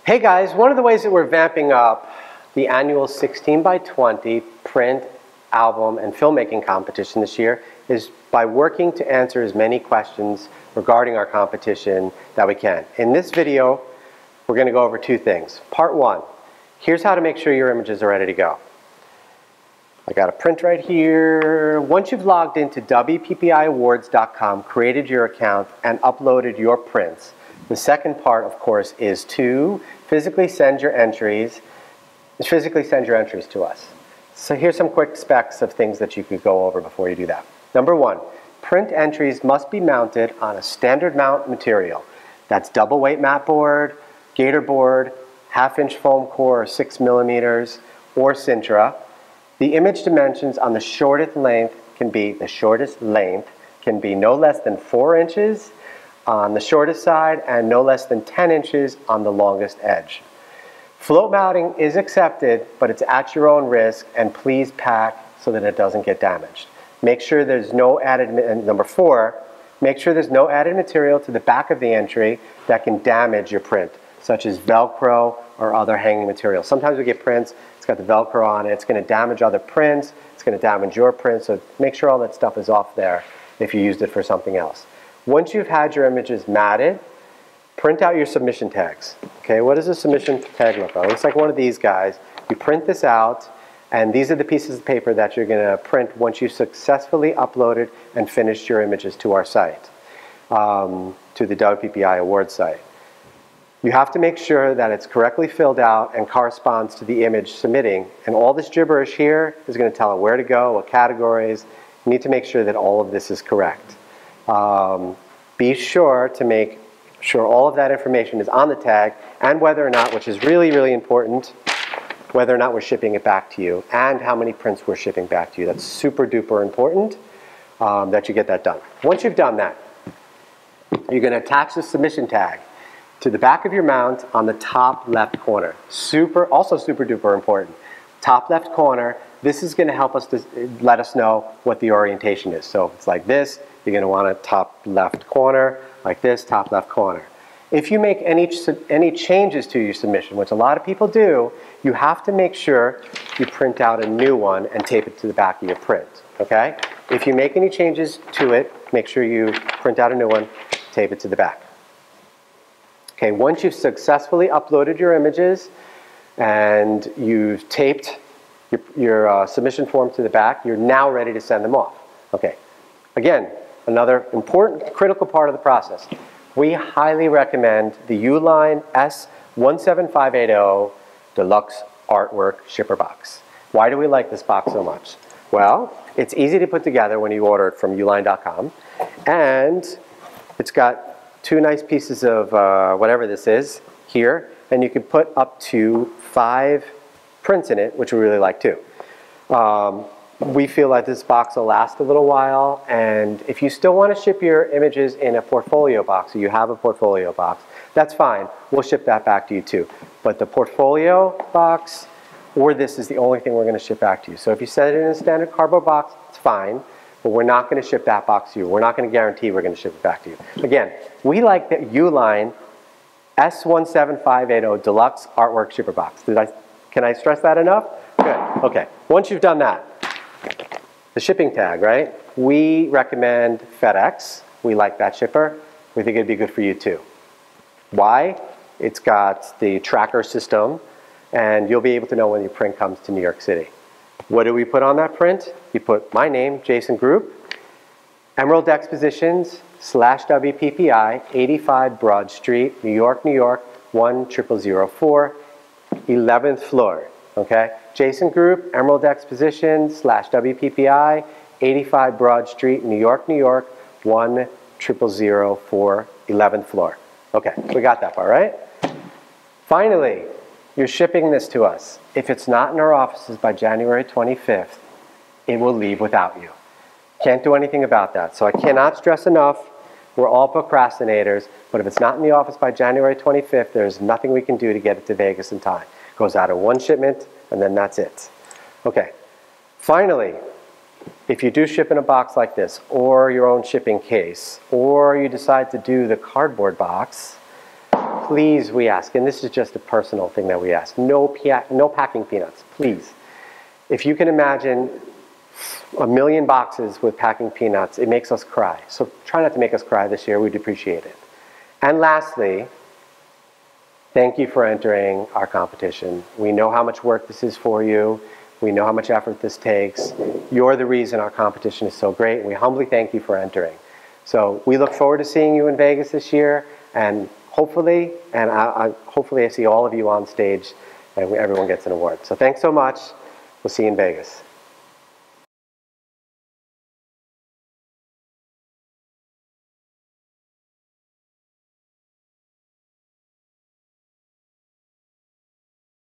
Hey guys, one of the ways that we're vamping up the annual 16 by 20 print, album, and filmmaking competition this year is by working to answer as many questions regarding our competition that we can. In this video, we're going to go over two things. Part one, here's how to make sure your images are ready to go. I got a print right here. Once you've logged into WPPIawards.com, created your account, and uploaded your prints, the second part, of course, is to physically send your entries to us. So here's some quick specs of things that you could go over before you do that. Number one, print entries must be mounted on a standard mount material. That's double weight mat board, gator board, 1/2-inch foam core, 6 millimeters, or Sintra. The image dimensions on the shortest length can be no less than 4 inches on the shortest side and no less than 10 inches on the longest edge. Float mounting is accepted, but it's at your own risk, and please pack so that it doesn't get damaged. Make sure there's no added, and number four, make sure there's no added material to the back of the entry that can damage your print, such as Velcro or other hanging material. Sometimes we get prints, it's got the Velcro on it, it's going to damage other prints, it's going to damage your print, so make sure all that stuff is off there if you used it for something else. Once you've had your images matted, print out your submission tags. Okay, what does a submission tag look like? It looks like one of these guys. You print this out, and these are the pieces of paper that you're going to print once you've successfully uploaded and finished your images to our site, to the WPPI Awards site. You have to make sure that it's correctly filled out and corresponds to the image submitting, and all this gibberish here is going to tell it where to go, what categories. You need to make sure that all of this is correct. Be sure to make sure all of that information is on the tag, and whether or not, which is really, really important, whether or not we're shipping it back to you and how many prints we're shipping back to you. That's super duper important that you get that done. Once you've done that, you're going to attach the submission tag to the back of your mount on the top left corner. Also super duper important. Top left corner, this is going to help us to let us know what the orientation is. So if it's like this, you're going to want a top left corner, like this, top left corner. If you make any changes to your submission, which a lot of people do, you have to make sure you print out a new one and tape it to the back of your print, okay? If you make any changes to it, make sure you print out a new one, tape it to the back. Okay, once you've successfully uploaded your images and you've taped your submission form to the back, you're now ready to send them off. Okay, again, another important, critical part of the process. We highly recommend the Uline S17580 Deluxe Artwork Shipper Box. Why do we like this box so much? Well, it's easy to put together when you order it from uline.com, and it's got two nice pieces of whatever this is here, and you can put up to 5 prints in it, which we really like too. We feel like this box will last a little while, and if you still want to ship your images in a portfolio box, or you have a portfolio box, that's fine. We'll ship that back to you too. But the portfolio box or this is the only thing we're going to ship back to you. So if you set it in a standard cardboard box, it's fine, but we're not going to ship that box to you. We're not going to guarantee we're going to ship it back to you. Again, we like the Uline S17580 Deluxe Artwork Shipper Box. Can I stress that enough? Good. Okay. Once you've done that, the shipping tag, right? We recommend FedEx. We like that shipper. We think it'd be good for you too. Why? It's got the tracker system, and you'll be able to know when your print comes to New York City. What do we put on that print? You put my name, Jason Group, Emerald Expositions /WPPI, 85 Broad Street, New York, New York, 10004, 11th floor. Okay? Jason Group, Emerald Expositions /WPPI, 85 Broad Street, New York, New York, 10004, 11th floor. Okay, we got that part, right? Finally, you're shipping this to us. If it's not in our offices by January 25th, it will leave without you. Can't do anything about that. So I cannot stress enough, we're all procrastinators, but if it's not in the office by January 25th, there's nothing we can do to get it to Vegas in time. It goes out in one shipment, and then that's it. Okay, finally, if you do ship in a box like this, or your own shipping case, or you decide to do the cardboard box, please, we ask, and this is just a personal thing that we ask, no packing peanuts, please. If you can imagine 1,000,000 boxes with packing peanuts, it makes us cry. So try not to make us cry this year, we'd appreciate it. And lastly, thank you for entering our competition. We know how much work this is for you. We know how much effort this takes. You're the reason our competition is so great. We humbly thank you for entering. So we look forward to seeing you in Vegas this year, and hopefully I see all of you on stage and everyone gets an award. So thanks so much. We'll see you in Vegas.